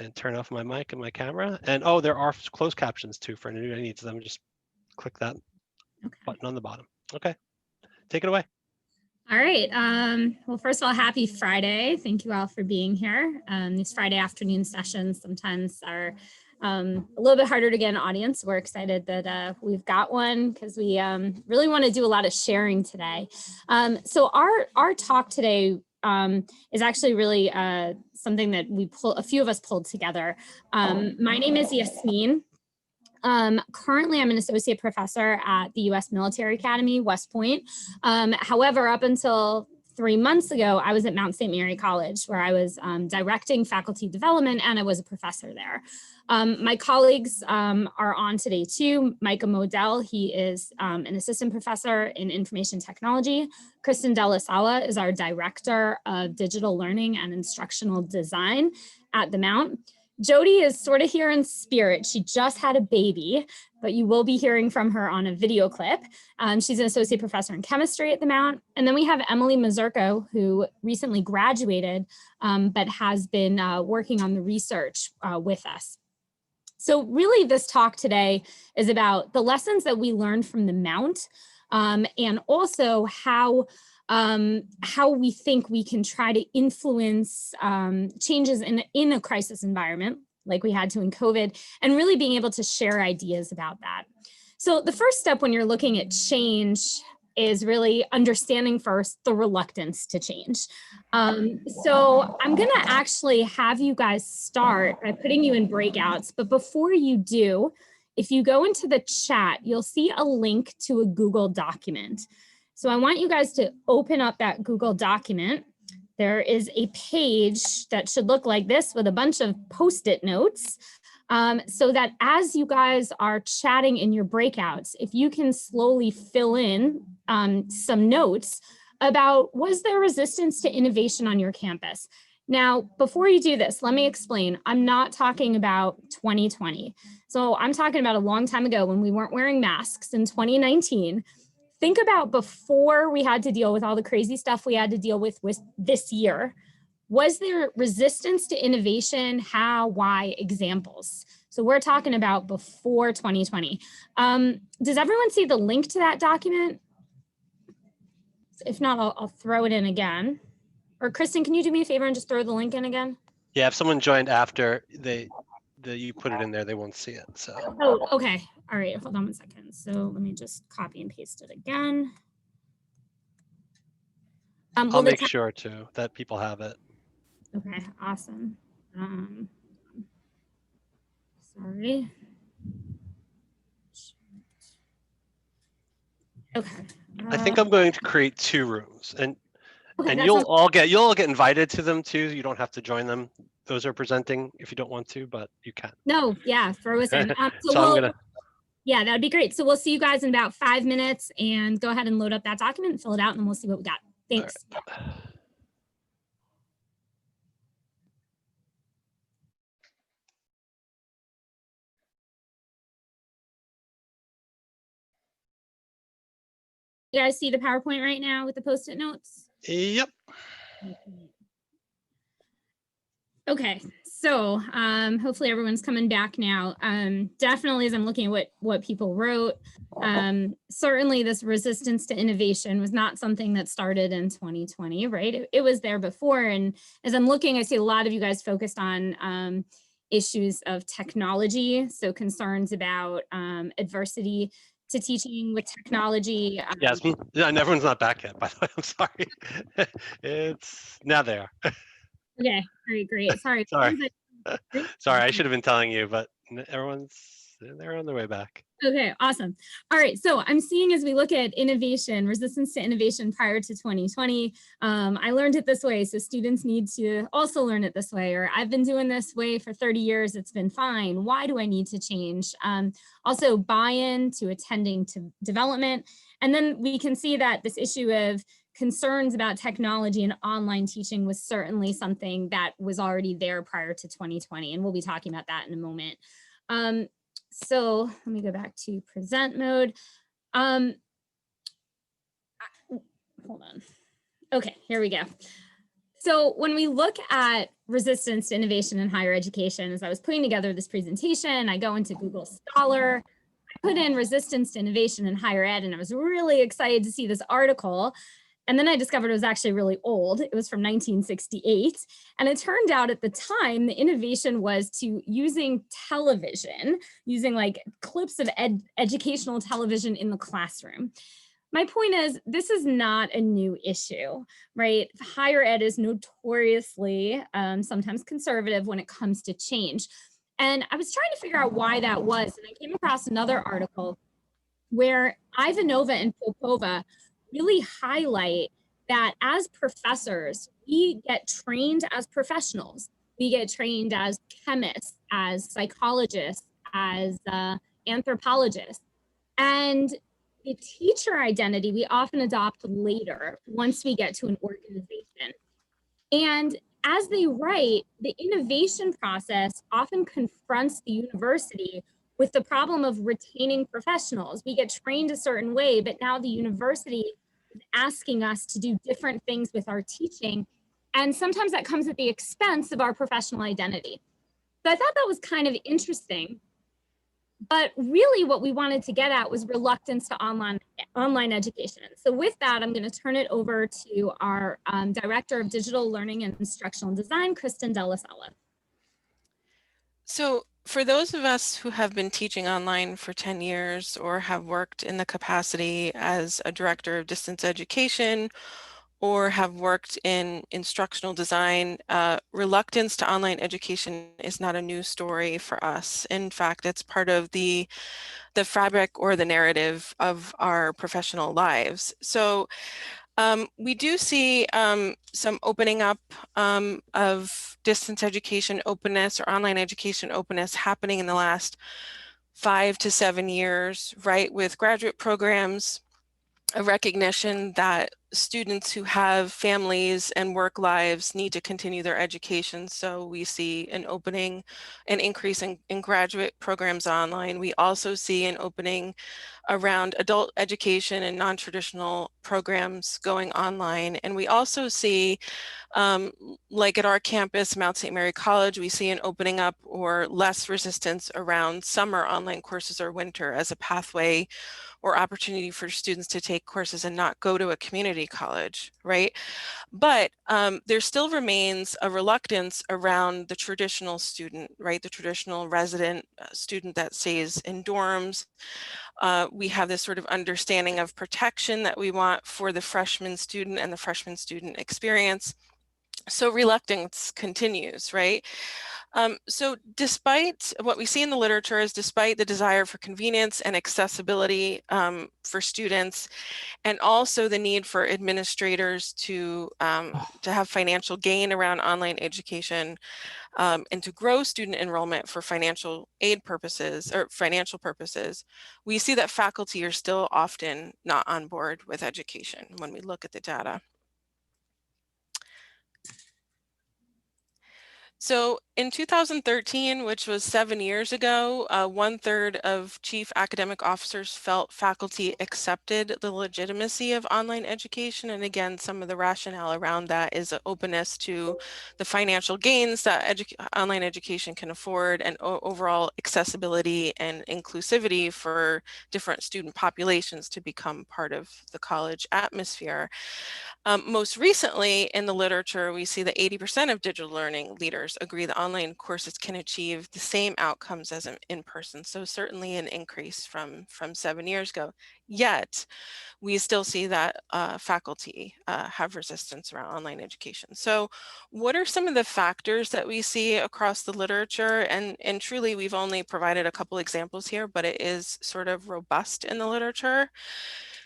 and turn off my mic and my camera. And oh, there are closed captions too for anyone who needs them. Just click that button on the bottom. Okay, take it away. All right. Well, first of all, happy Friday. Thank you all for being here. These Friday afternoon sessions sometimes are a little bit harder to get an audience. We're excited that we've got one because we really want to do a lot of sharing today. So our talk today is actually really something that a few of us pulled together. My name is Yasmin. Currently, I'm an associate professor at the U.S. Military Academy, West Point. However, up until 3 months ago, I was at Mount St. Mary College, where I was directing faculty development, and I was a professor there. My colleagues are on today too. Micah Modell, he is an assistant professor in information technology. Kristen Delasawa is our director of digital learning and instructional design at the Mount. Jody is sort of here in spirit. She just had a baby, but you will be hearing from her on a video clip. She's an associate professor in chemistry at the Mount. And then we have Emily Mazurko, who recently graduated, but has been working on the research with us. So really this talk today is about the lessons that we learned from the Mount, and also how we think we can try to influence changes in a crisis environment like we had to in COVID, and really being able to share ideas about that. So the first step when you're looking at change is really understanding first the reluctance to change. So I'm gonna actually have you guys start by putting you in breakouts, but before you do, if you go into the chat, you'll see a link to a Google document. So I want you guys to open up that Google document. There is a page that should look like this with a bunch of Post-it notes, so that as you guys are chatting in your breakouts, if you can slowly fill in some notes about, was there resistance to innovation on your campus? Now, before you do this, let me explain. I'm not talking about 2020. So I'm talking about a long time ago when we weren't wearing masks in 2019. Think about before we had to deal with all the crazy stuff we had to deal with this year. Was there resistance to innovation? How, why, examples? So we're talking about before 2020. Does everyone see the link to that document? If not, I'll throw it in again. Or Kristen, can you do me a favor and just throw the link in again? Yeah, if someone joined after you put it in there, they won't see it. So. Oh, okay. All right, hold on 1 second. So let me just copy and paste it again. I'll make sure too that people have it. Okay, awesome. Sorry. Okay. I think I'm going to create 2 rooms, and okay, you'll all get invited to them too. You don't have to join them. Those are presenting if you don't want to, but you can. No, yeah, throw us in. Yeah, that'd be great. So we'll see you guys in about 5 minutes, and go ahead and load up that document and fill it out, and we'll see what we got. Thanks. Right. You guys see the PowerPoint right now with the Post-it notes? Yep. Okay, so hopefully everyone's coming back now. Definitely, as I'm looking at what people wrote, certainly this resistance to innovation was not something that started in 2020, right? It was there before. And as I'm looking, I see a lot of you guys focused on issues of technology, so concerns about adversity to teaching with technology. Yes, and everyone's not back yet, by the way. I'm sorry. It's now they are. Okay, great. Sorry. Sorry, I should have been telling you, but they're on their way back. Okay, awesome. All right, so I'm seeing as we look at innovation, resistance to innovation prior to 2020, I learned it this way, so students need to also learn it this way, or I've been doing this way for 30 years, it's been fine. Why do I need to change? Also buy-in to attending to development. And then we can see that this issue of concerns about technology and online teaching was certainly something that was already there prior to 2020, and we'll be talking about that in a moment. So let me go back to present mode. Hold on. Okay, here we go. So when we look at resistance to innovation in higher education, as I was putting together this presentation, I go into Google Scholar, I put in resistance to innovation in higher ed, and I was really excited to see this article. And then I discovered it was actually really old. It was from 1968. And it turned out at the time, the innovation was to using television, using like clips of educational television in the classroom. My point is, this is not a new issue, right? Higher ed is notoriously sometimes conservative when it comes to change. And I was trying to figure out why that was. And I came across another article where Ivanova and Popova really highlight that as professors, we get trained as professionals. We get trained as chemists, as psychologists, as anthropologists. And the teacher identity we often adopt later once we get to an organization. And as they write, the innovation process often confronts the university with the problem of retaining professionals. We get trained a certain way, but now the university is asking us to do different things with our teaching. And sometimes that comes at the expense of our professional identity. So I thought that was kind of interesting. But really what we wanted to get at was reluctance to online education. So with that, I'm going to turn it over to our Director of Digital Learning and Instructional Design, Kristen Della Sala. So for those of us who have been teaching online for 10 years or have worked in the capacity as a director of distance education or have worked in instructional design, reluctance to online education is not a new story for us. In fact, it's part of the fabric or the narrative of our professional lives. So we do see some opening up of distance education openness or online education openness happening in the last 5 to 7 years, right, with graduate programs, a recognition that students who have families and work lives need to continue their education. So we see an opening, an increase in graduate programs online. We also see an opening around adult education and non-traditional programs going online. And we also see, like at our campus, Mount St. Mary College, we see an opening up or less resistance around summer online courses or winter as a pathway or opportunity for students to take courses and not go to a community college, right? But there still remains a reluctance around the traditional student, right? The traditional resident student that stays in dorms. We have this sort of understanding of protection that we want for the freshman student and the freshman student experience. So reluctance continues, right? So despite what we see in the literature is despite the desire for convenience and accessibility for students, and also the need for administrators to have financial gain around online education and to grow student enrollment for financial aid purposes or financial purposes, we see that faculty are still often not on board with education when we look at the data. So in 2013, which was 7 years ago, 1/3 of chief academic officers felt faculty accepted the legitimacy of online education. And again, some of the rationale around that is an openness to the financial gains that online education can afford and overall accessibility and inclusivity for different student populations to become part of the college atmosphere. Most recently in the literature, we see that 80% of digital learning leaders agree that online courses can achieve the same outcomes as in person. So certainly an increase from 7 years ago. Yet we still see that faculty have resistance around online education. So what are some of the factors that we see across the literature? And truly, we've only provided a couple examples here, but it is sort of robust in the literature.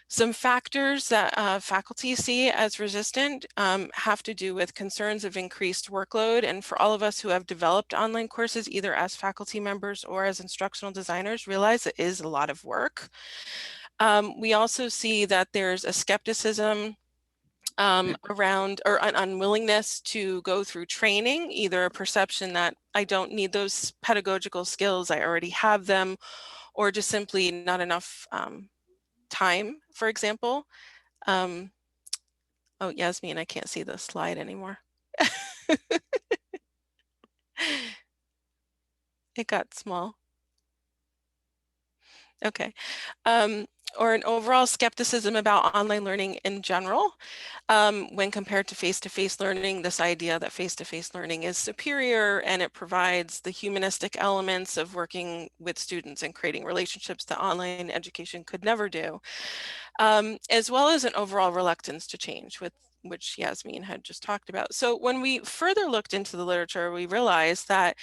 Some factors that faculty see as resistant have to do with concerns of increased workload. And for all of us who have developed online courses, either as faculty members or as instructional designers, realize it is a lot of work. We also see that there's a skepticism around or an unwillingness to go through training, either a perception that I don't need those pedagogical skills, I already have them, or just simply not enough time, for example. Oh, Yasmin, I can't see the slide anymore. It got small. Okay. Or an overall skepticism about online learning in general. When compared to face-to-face learning, this idea that face-to-face learning is superior and it provides the humanistic elements of working with students and creating relationships that online education could never do, as well as an overall reluctance to change, which Yasmin had just talked about. So when we further looked into the literature, we realized that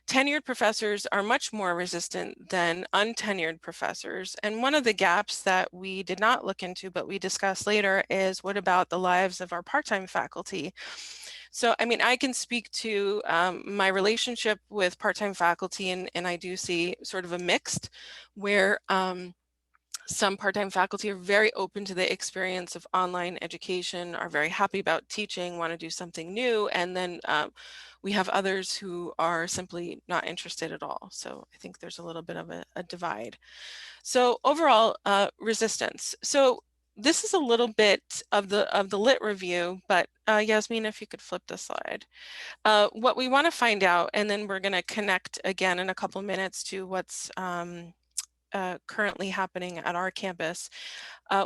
tenured professors are much more resistant than untenured professors. And one of the gaps that we did not look into, but we discussed later, is what about the lives of our part-time faculty? So, I mean, I can speak to my relationship with part-time faculty, and I do see sort of a mixed where some part-time faculty are very open to the experience of online education, are very happy about teaching, want to do something new, and then we have others who are simply not interested at all. So I think there's a little bit of a divide. So overall, resistance. So this is a little bit of the lit review, but Yasmin, if you could flip the slide. What we want to find out, and then we're going to connect again in a couple minutes to what's currently happening at our campus.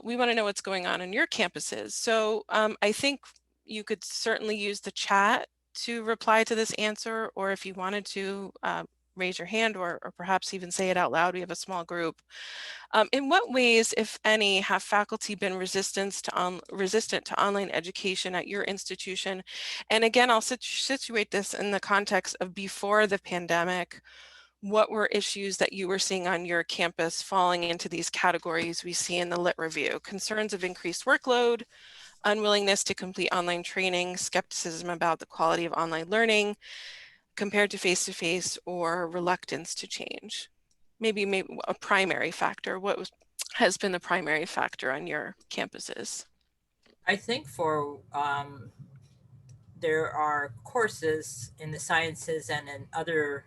We want to know what's going on your campuses. So I think you could certainly use the chat to reply to this answer, or if you wanted to raise your hand or perhaps even say it out loud. We have a small group. In what ways, if any, have faculty been resistant to online education at your institution? And again, I'll situate this in the context of before the pandemic. What were issues that you were seeing on your campus falling into these categories we see in the lit review? Concerns of increased workload, unwillingness to complete online training, skepticism about the quality of online learning compared to face-to-face, or reluctance to change. Maybe a primary factor. What has been the primary factor on your campuses? I think for there are courses in the sciences and in other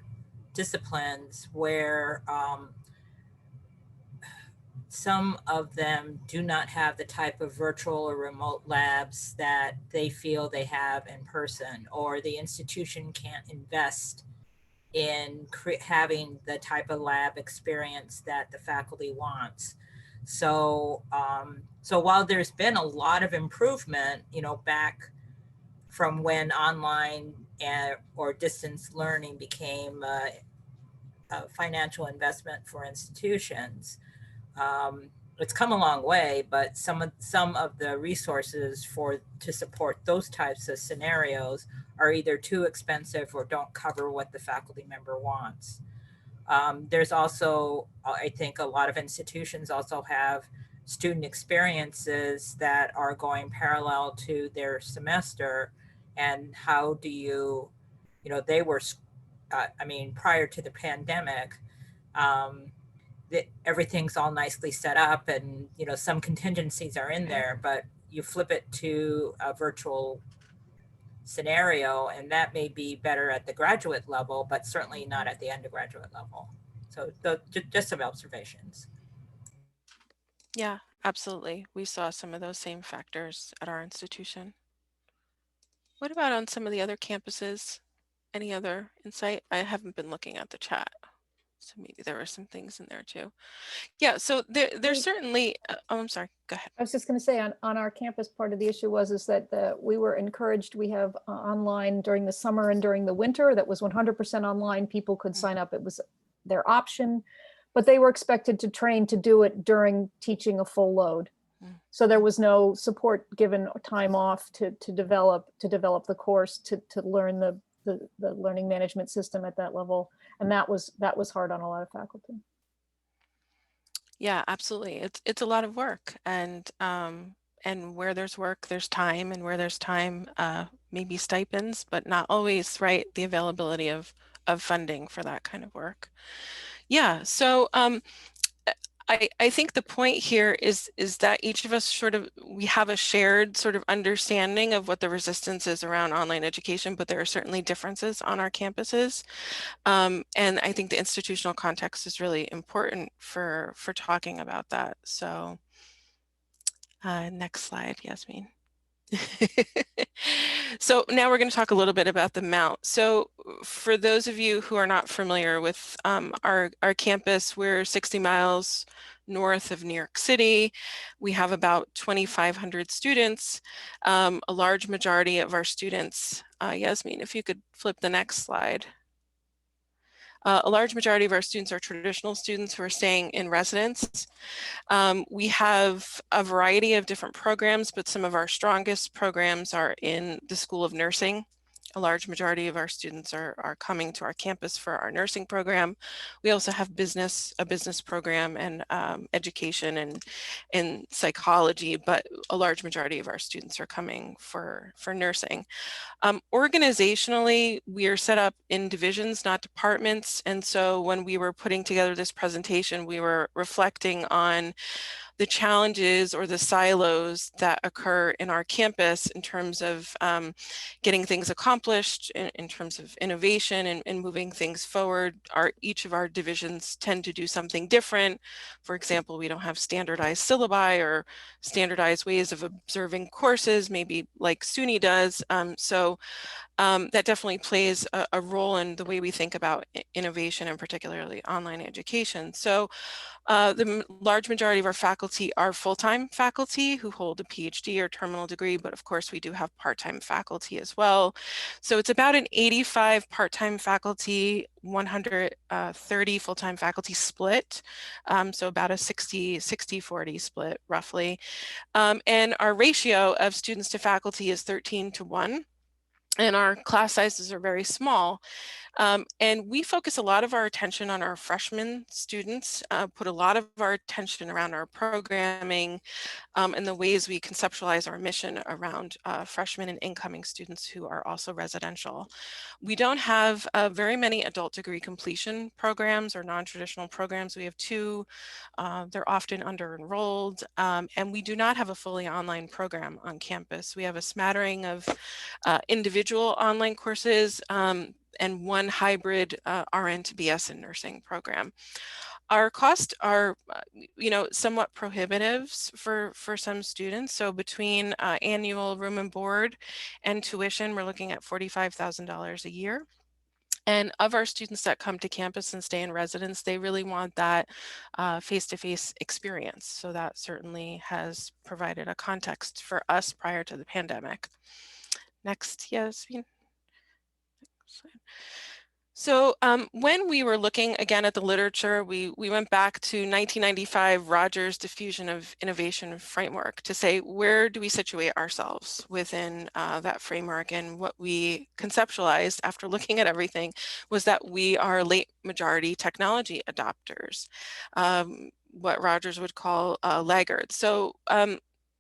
disciplines where some of them do not have the type of virtual or remote labs that they feel they have in person, or the institution can't invest in having the type of lab experience that the faculty wants. So, so while there's been a lot of improvement, you know, back from when online or distance learning became a financial investment for institutions, it's come a long way, but some of the resources to support those types of scenarios are either too expensive or don't cover what the faculty member wants. There's also, I think, a lot of institutions also have student experiences that are going parallel to their semester, and how do you know, they were, I mean, prior to the pandemic, everything's all nicely set up, and you know, some contingencies are in there, but you flip it to a virtual scenario and that may be better at the graduate level, but certainly not at the undergraduate level. So just some observations. Yeah, absolutely. We saw some of those same factors at our institution. What about on some of the other campuses? Any other insight? I haven't been looking at the chat, so maybe there were some things in there too. Yeah, so there's certainly, oh, I'm sorry, go ahead. I was just going to say on our campus, part of the issue was that we were encouraged. We have online during the summer and during the winter. That was 100% online. People could sign up. It was their option, but they were expected to train to do it during teaching a full load. So there was no support given time off to develop the course, to learn the learning management system at that level. And that was hard on a lot of faculty. Yeah, absolutely. It's a lot of work, and where there's work, there's time, and where there's time, maybe stipends, but not always, right? The availability of funding for that kind of work. Yeah, so I think the point here is that each of us we have a shared sort of understanding of what the resistance is around online education, but there are certainly differences on our campuses. And I think the institutional context is really important for talking about that. So next slide, Yasmin. So now we're going to talk a little bit about the Mount. So for those of you who are not familiar with our campus, we're 60 miles north of New York City. We have about 2,500 students. A large majority of our students, Yasmin, if you could flip the next slide. A large majority of our students are traditional students who are staying in residence. We have a variety of different programs, but some of our strongest programs are in the School of Nursing. A large majority of our students are coming to our campus for our nursing program. We also have a business program, and education and psychology, but a large majority of our students are coming for nursing. Organizationally, we are set up in divisions, not departments. And so when we were putting together this presentation, we were reflecting on the challenges or the silos that occur in our campus in terms of getting things accomplished, in terms of innovation and moving things forward. Each of our divisions tend to do something different. For example, we don't have standardized syllabi or standardized ways of observing courses, maybe like SUNY does. So that definitely plays a role in the way we think about innovation, and particularly online education. So the large majority of our faculty are full-time faculty who hold a PhD or terminal degree, but of course we do have part-time faculty as well. So it's about an 85 part-time faculty, 130 full-time faculty split. So about a 60-40 split roughly. And our ratio of students to faculty is 13:1. And our class sizes are very small. And we focus a lot of our attention on our freshman students, put a lot of our attention around our programming and the ways we conceptualize our mission around freshmen and incoming students who are also residential. We don't have very many adult degree completion programs or non-traditional programs. We have two. They're often under-enrolled, and we do not have a fully online program on campus. We have a smattering of individual online courses and one hybrid RN to BS in nursing program. Our costs are, somewhat prohibitive for some students. So between annual room and board and tuition, we're looking at $45,000 a year. And of our students that come to campus and stay in residence, they really want that face-to-face experience. So that certainly has provided a context for us prior to the pandemic. Next, Yasmin. So when we were looking again at the literature, we went back to 1995 Rogers Diffusion of Innovation framework to say, where do we situate ourselves within that framework? And what we conceptualized after looking at everything was that we are late majority technology adopters, what Rogers would call laggards. So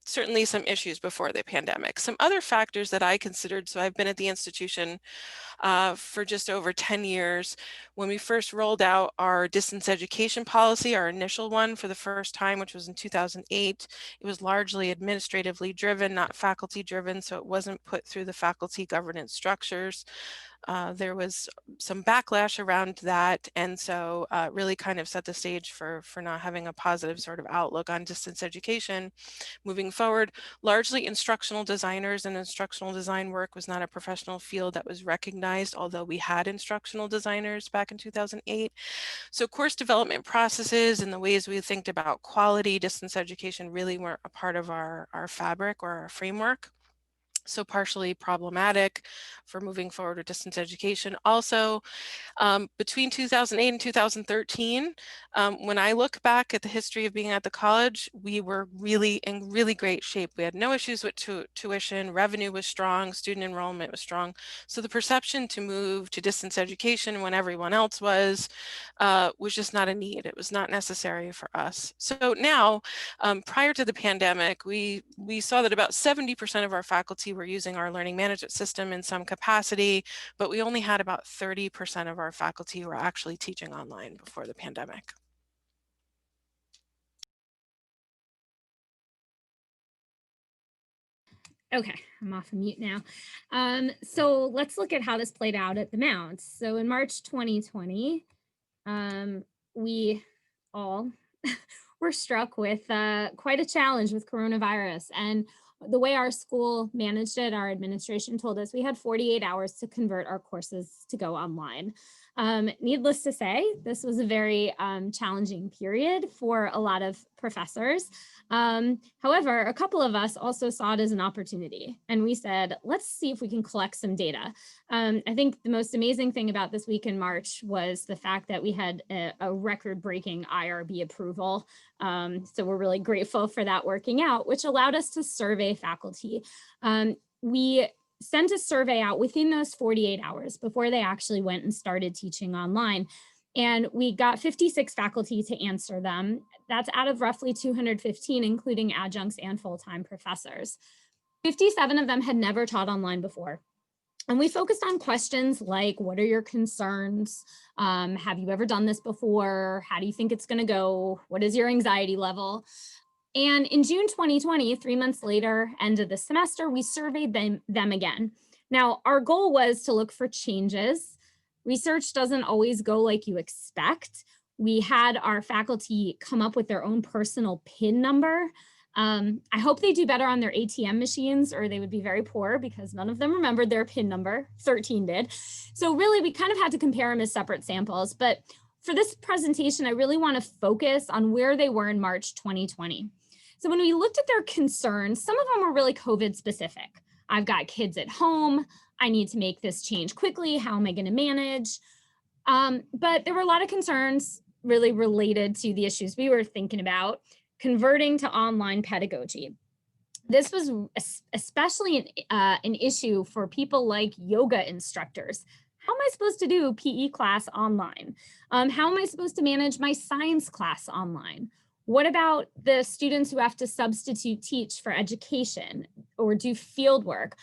certainly some issues before the pandemic. Some other factors that I considered, so I've been at the institution for just over 10 years. When we first rolled out our distance education policy, our initial one for the first time, which was in 2008, it was largely administratively driven, not faculty driven, so it wasn't put through the faculty governance structures. There was some backlash around that, and so really kind of set the stage for not having a positive sort of outlook on distance education moving forward. Largely instructional designers and instructional design work was not a professional field that was recognized, although we had instructional designers back in 2008. So course development processes and the ways we think about quality distance education really weren't a part of our fabric or our framework. So partially problematic for moving forward with distance education. Also, between 2008 and 2013, when I look back at the history of being at the college, we were really in really great shape. We had no issues with tuition, revenue was strong, student enrollment was strong. So the perception to move to distance education when everyone else was just not a need. It was not necessary for us. So now, prior to the pandemic, we saw that about 70% of our faculty were using our learning management system in some capacity, but we only had about 30% of our faculty who were actually teaching online before the pandemic. Okay, I'm off of mute now. So let's look at how this played out at the Mount. So in March 2020, we all were struck with quite a challenge with coronavirus. And the way our school managed it, our administration told us we had 48 hours to convert our courses to go online. Needless to say, this was a very challenging period for a lot of professors. However, a couple of us also saw it as an opportunity, and we said, let's see if we can collect some data. I think the most amazing thing about this week in March was the fact that we had a record-breaking IRB approval. So we're really grateful for that working out, which allowed us to survey faculty. We sent a survey out within those 48 hours before they actually went and started teaching online. And we got 56 faculty to answer them. That's out of roughly 215, including adjuncts and full-time professors. 57 of them had never taught online before. And we focused on questions like, what are your concerns? Have you ever done this before? How do you think it's going to go? What is your anxiety level? And in June 2020, 3 months later, end of the semester, we surveyed them again. Now, our goal was to look for changes. Research doesn't always go like you expect. We had our faculty come up with their own personal PIN number. I hope they do better on their ATM machines, or they would be very poor, because none of them remembered their PIN number. 13 did. So really, we kind of had to compare them as separate samples. But for this presentation, I really want to focus on where they were in March 2020. So when we looked at their concerns, some of them were really COVID specific. I've got kids at home. I need to make this change quickly. How am I going to manage? But there were a lot of concerns really related to the issues we were thinking about, converting to online pedagogy. This was especially an issue for people like yoga instructors. How am I supposed to do PE class online? How am I supposed to manage my science class online? What about the students who have to substitute teach for education or do field work?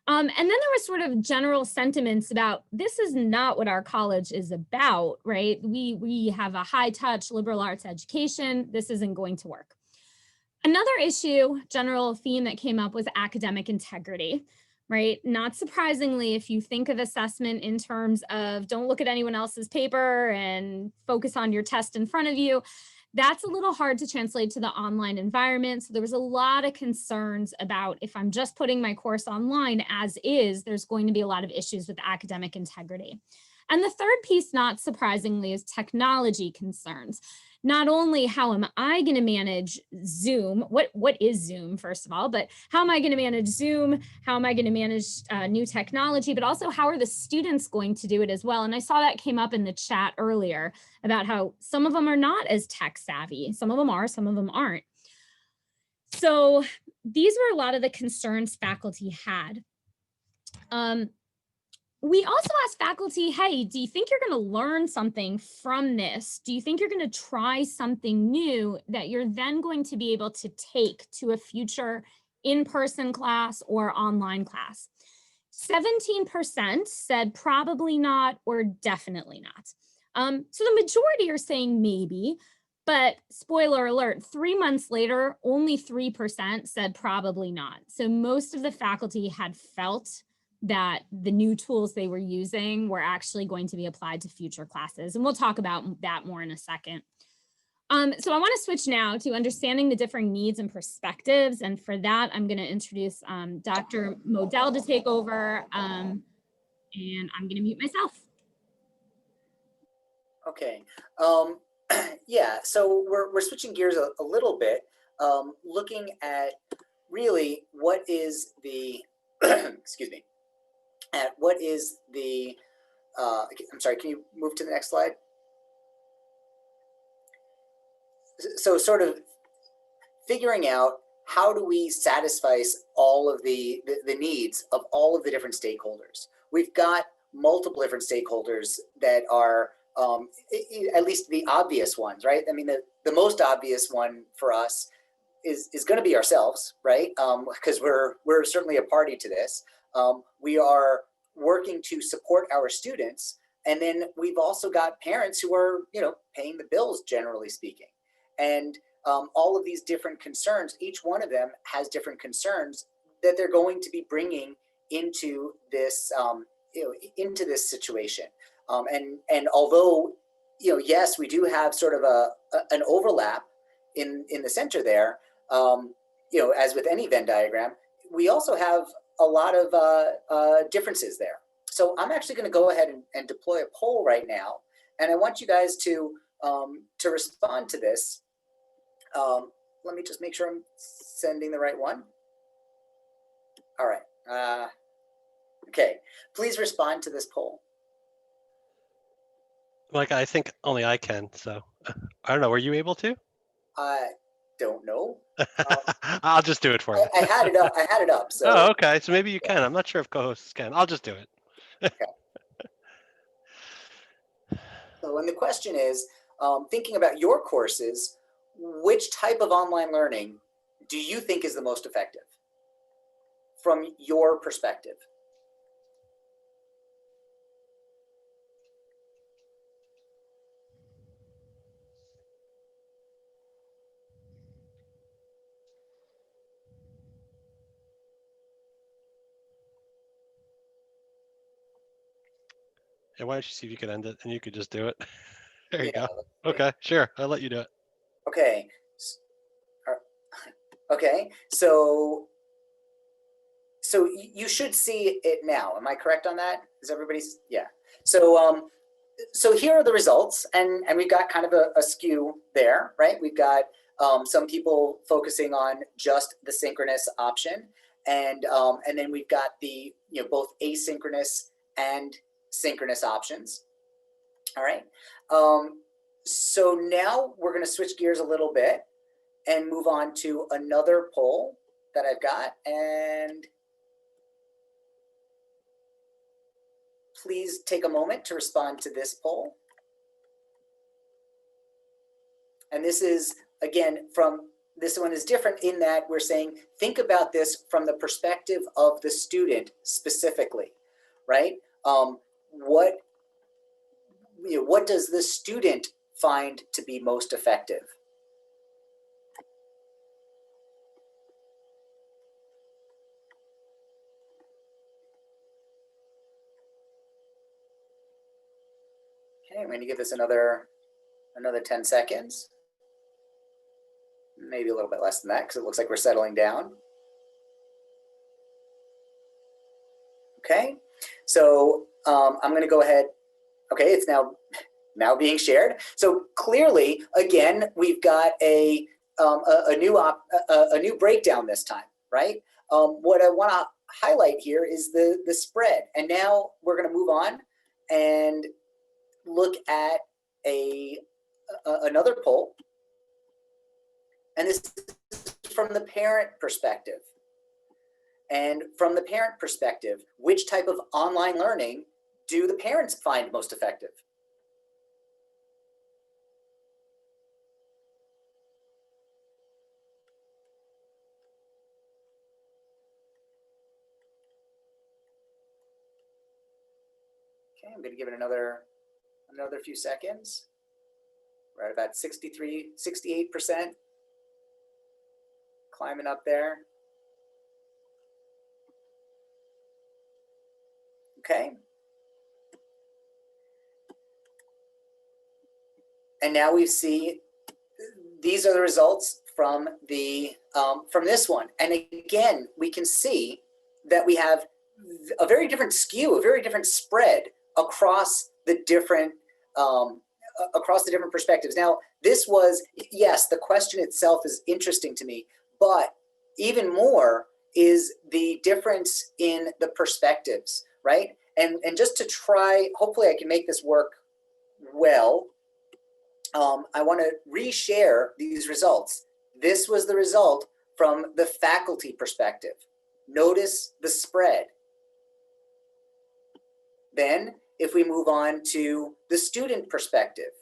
And then there was sort of general sentiments about, this is not what our college is about, right? We have a high touch liberal arts education. This isn't going to work. Another issue, general theme that came up was academic integrity, right? Not surprisingly, if you think of assessment in terms of don't look at anyone else's paper and focus on your test in front of you, that's a little hard to translate to the online environment. So there was a lot of concerns about, if I'm just putting my course online as is, there's going to be a lot of issues with academic integrity. And the third piece, not surprisingly, is technology concerns. Not only how am I going to manage Zoom, what is Zoom, first of all, but how am I going to manage Zoom? How am I going to manage new technology, but also how are the students going to do it as well? And I saw that came up in the chat earlier about how some of them are not as tech savvy. Some of them are, some of them aren't. So these were a lot of the concerns faculty had. We also asked faculty, hey, do you think you're going to learn something from this? Do you think you're going to try something new that you're then going to be able to take to a future in-person class or online class? 17% said probably not or definitely not. So the majority are saying maybe, but spoiler alert, 3 months later, only 3% said probably not. So most of the faculty had felt that the new tools they were using were actually going to be applied to future classes. And we'll talk about that more in a second. So I want to switch now to understanding the differing needs and perspectives. And for that, I'm going to introduce Dr. Modell to take over. And I'm going to mute myself. Okay. Yeah, so we're switching gears a little bit, looking at really what is the, excuse me, at what is the, I'm sorry, can you move to the next slide? So sort of figuring out how do we satisfy all of the needs of all of the different stakeholders. We've got multiple different stakeholders that are at least the obvious ones, right? I mean, the most obvious one for us is going to be ourselves, right? Because we're certainly a party to this. We are working to support our students, and then we've also got parents who are, paying the bills, generally speaking, and all of these different concerns. Each one of them has different concerns that they're going to be bringing into this, into this situation. And although, yes, we do have sort of an overlap in the center there, as with any Venn diagram, we also have a lot of differences there. So I'm actually going to go ahead and deploy a poll right now, and I want you guys to respond to this. Let me just make sure I'm sending the right one. All right. Okay. Please respond to this poll. Like, I think only I can, so I don't know. Were you able to? I don't know. I'll just do it for you. I had it up. I had it up. So. Oh, okay. So maybe you can. I'm not sure if co-hosts can. I'll just do it. Okay. So, and the question is, thinking about your courses, which type of online learning do you think is the most effective from your perspective? Yeah, why don't you see if you can end it, and you could just do it. There you Yeah, go. Okay, sure. I'll let you do it. Okay. Okay. So you should see it now. Am I correct on that? Is everybody's? Yeah. So so here are the results, and we've got kind of a skew there, right? We've got some people focusing on just the synchronous option, and then we've got the both asynchronous and synchronous options. All right. So now we're going to switch gears a little bit and move on to another poll that I've got, and please take a moment to respond to this poll. And this is, again, this one is different in that we're saying, think about this from the perspective of the student specifically, right? What does the student find to be most effective? Okay, I'm going to give this another 10 seconds. Maybe a little bit less than that, because it looks like we're settling down. Okay, so I'm going to go ahead. Okay, it's now being shared. So clearly, again, we've got a new breakdown this time, right? What I want to highlight here is the spread, and now we're going to move on and look at another poll, and this is from the parent perspective. And from the parent perspective, which type of online learning do the parents find most effective? Okay, I'm going to give it another few seconds. We're at about 63, 68%. Climbing up there. Okay. And now we see these are the results from this one. And again, we can see that we have a very different skew, a very different spread across the different perspectives. Now, this was, yes, the question itself is interesting to me, but even more is the difference in the perspectives, right? And just to try, hopefully I can make this work well, I want to reshare these results. This was the result from the faculty perspective. Notice the spread. Then, if we move on to the student perspective,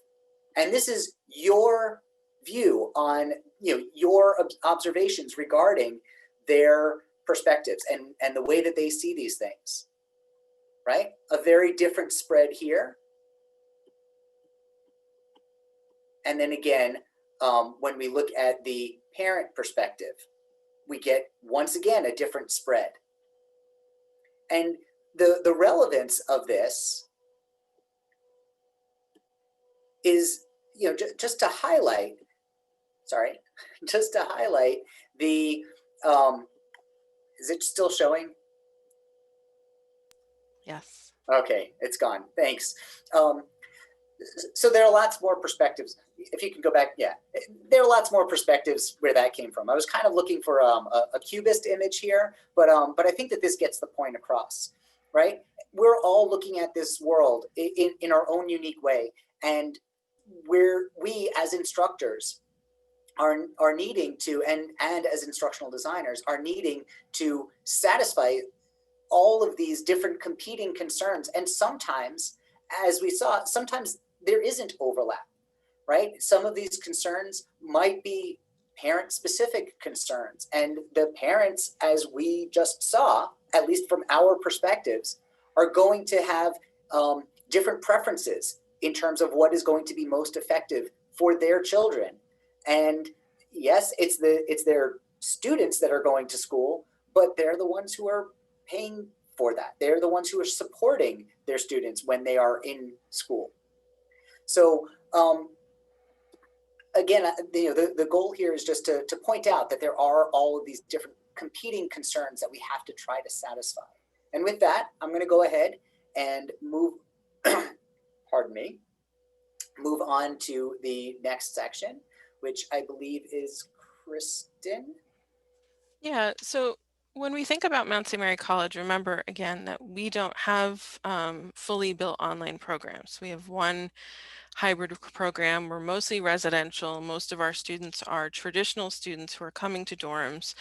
and this is your view on your observations regarding their perspectives and the way that they see these things, right? A very different spread here. And then again, when we look at the parent perspective, we get, once again, a different spread. And the relevance of this is, just to highlight, the Is it still showing? Yes. Okay, it's gone. Thanks. So there are lots more perspectives. If you can go back, yeah, there are lots more perspectives where that came from. I was kind of looking for a cubist image here, but I think that this gets the point across, right? We're all looking at this world in our own unique way, and we as instructors are needing to, and as instructional designers are needing to satisfy all of these different competing concerns. And sometimes, as we saw, sometimes there isn't overlap, right? Some of these concerns might be parent-specific concerns, and the parents, as we just saw, at least from our perspectives, are going to have different preferences in terms of what is going to be most effective for their children. And yes, it's their students that are going to school, but they're the ones who are paying for that. They're the ones who are supporting their students when they are in school. So again, the goal here is just to point out that there are all of these different competing concerns that we have to try to satisfy. And with that, I'm going to go ahead and move, pardon me, move on to the next section, which I believe is Kristen. Yeah, so when we think about Mount St. Mary College, remember again that we don't have fully built online programs. We have one hybrid program. We're mostly residential. Most of our students are traditional students who are coming to dorms.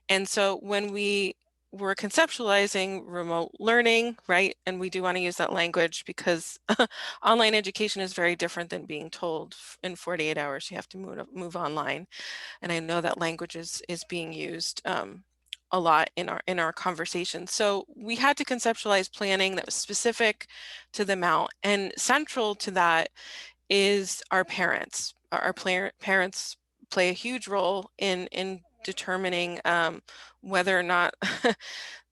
And so when we were conceptualizing remote learning, right, and we do want to use that language because online education is very different than being told in 48 hours you have to move online. And I know that language is being used a lot in our conversation. So we had to conceptualize planning that was specific to the Mount, and central to that is our parents. Our parents play a huge role in determining whether or not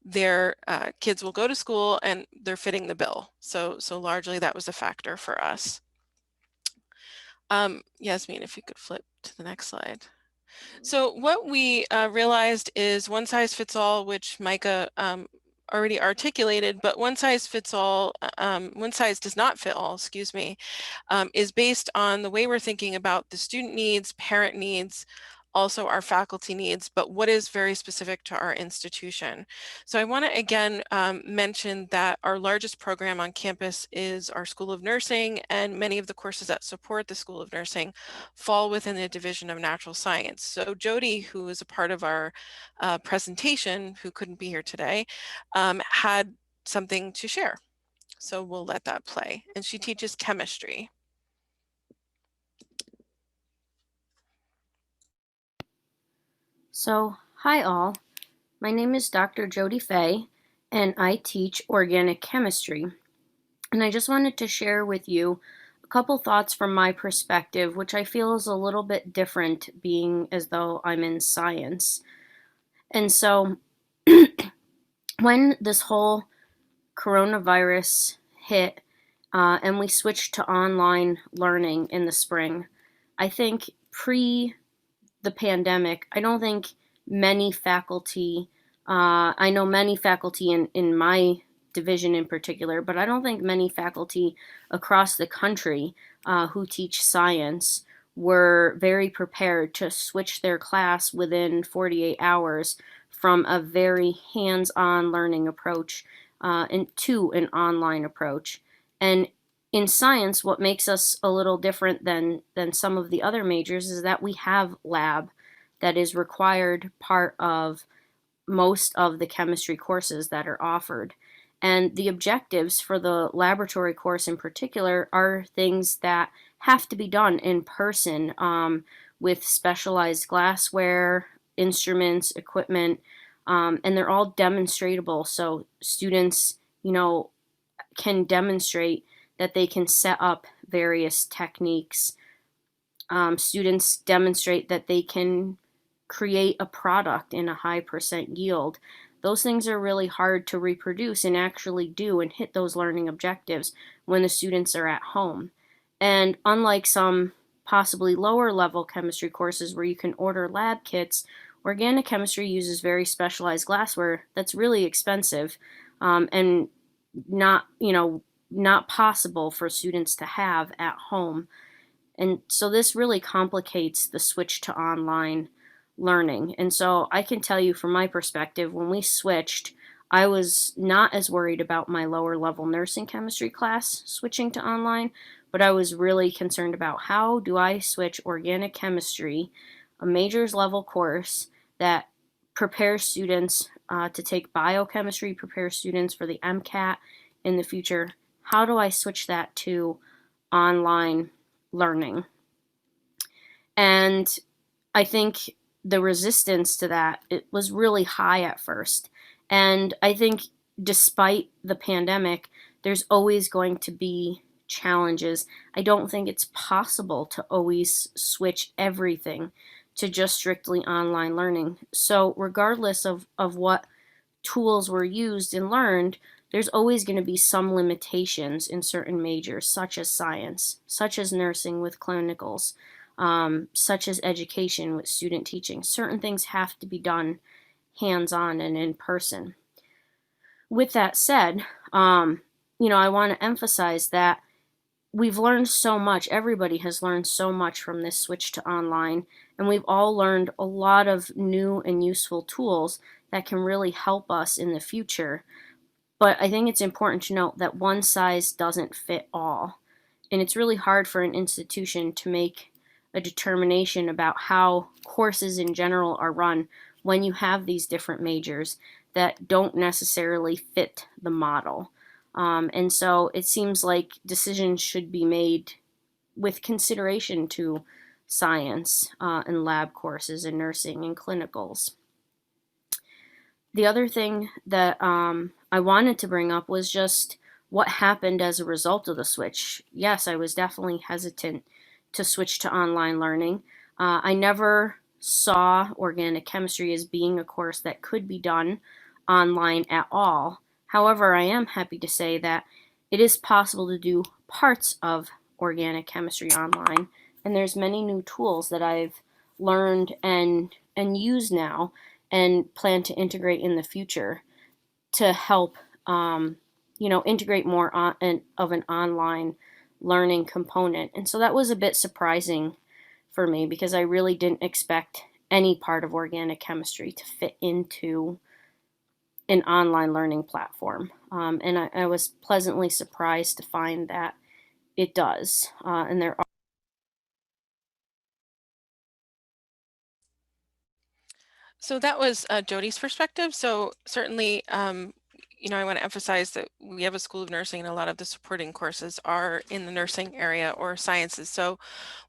their kids will go to school and they're fitting the bill. So largely that was a factor for us. Yasmin, if you could flip to the next slide. So what we realized is one size fits all, which Micah already articulated, but one size fits all, one size does not fit all, excuse me, is based on the way we're thinking about the student needs, parent needs, also our faculty needs, but what is very specific to our institution. So I want to again mention that our largest program on campus is our School of Nursing, and many of the courses that support the School of Nursing fall within the Division of Natural Science. So Jody, who is a part of our presentation, who couldn't be here today, had something to share. So we'll let that play. And she teaches chemistry. So, hi all. My name is Dr. Jody Fay, and I teach organic chemistry. And I just wanted to share with you a couple thoughts from my perspective, which I feel is a little bit different, being as though I'm in science. And so, when this whole coronavirus hit and we switched to online learning in the spring, I think pre the pandemic, I don't think many faculty, I know many faculty in my division in particular, but I don't think many faculty across the country who teach science were very prepared to switch their class within 48 hours from a very hands-on learning approach to an online approach. And in science, what makes us a little different than some of the other majors is that we have lab that is required part of most of the chemistry courses that are offered. And the objectives for the laboratory course in particular are things that have to be done in person with specialized glassware, instruments, equipment, and they're all demonstratable. So students, can demonstrate that they can set up various techniques. Students demonstrate that they can create a product in a high % yield. Those things are really hard to reproduce and actually do and hit those learning objectives when the students are at home. And unlike some possibly lower level chemistry courses where you can order lab kits organic chemistry uses very specialized glassware that's really expensive, and not, not possible for students to have at home. And so this really complicates the switch to online learning. And so I can tell you from my perspective, when we switched, I was not as worried about my lower level nursing chemistry class switching to online, but I was really concerned about how do I switch organic chemistry, a majors level course that prepares students to take biochemistry, prepares students for the MCAT in the future. How do I switch that to online learning? And I think the resistance to that, it was really high at first. And I think despite the pandemic, there's always going to be challenges. I don't think it's possible to always switch everything to just strictly online learning. So regardless of what tools were used and learned, there's always going to be some limitations in certain majors, such as science, such as nursing with clinicals, such as education with student teaching. Certain things have to be done hands-on and in person. With that said, I want to emphasize that we've learned so much. Everybody has learned so much from this switch to online, and we've all learned a lot of new and useful tools that can really help us in the future. But I think it's important to note that one size doesn't fit all. And it's really hard for an institution to make a determination about how courses in general are run when you have these different majors that don't necessarily fit the model. And so it seems like decisions should be made with consideration to science and lab courses and nursing and clinicals. The other thing that I wanted to bring up was just what happened as a result of the switch. Yes, I was definitely hesitant to switch to online learning. I never saw organic chemistry as being a course that could be done online at all. However, I am happy to say that it is possible to do parts of organic chemistry online, and there's many new tools that I've learned and use now and plan to integrate in the future to help integrate more of an online learning component. And so that was a bit surprising for me because I really didn't expect any part of organic chemistry to fit into an online learning platform. And I was pleasantly surprised to find that it does. And there are So that was Jody's perspective. So certainly, I want to emphasize that we have a School of Nursing and a lot of the supporting courses are in the nursing area or sciences. So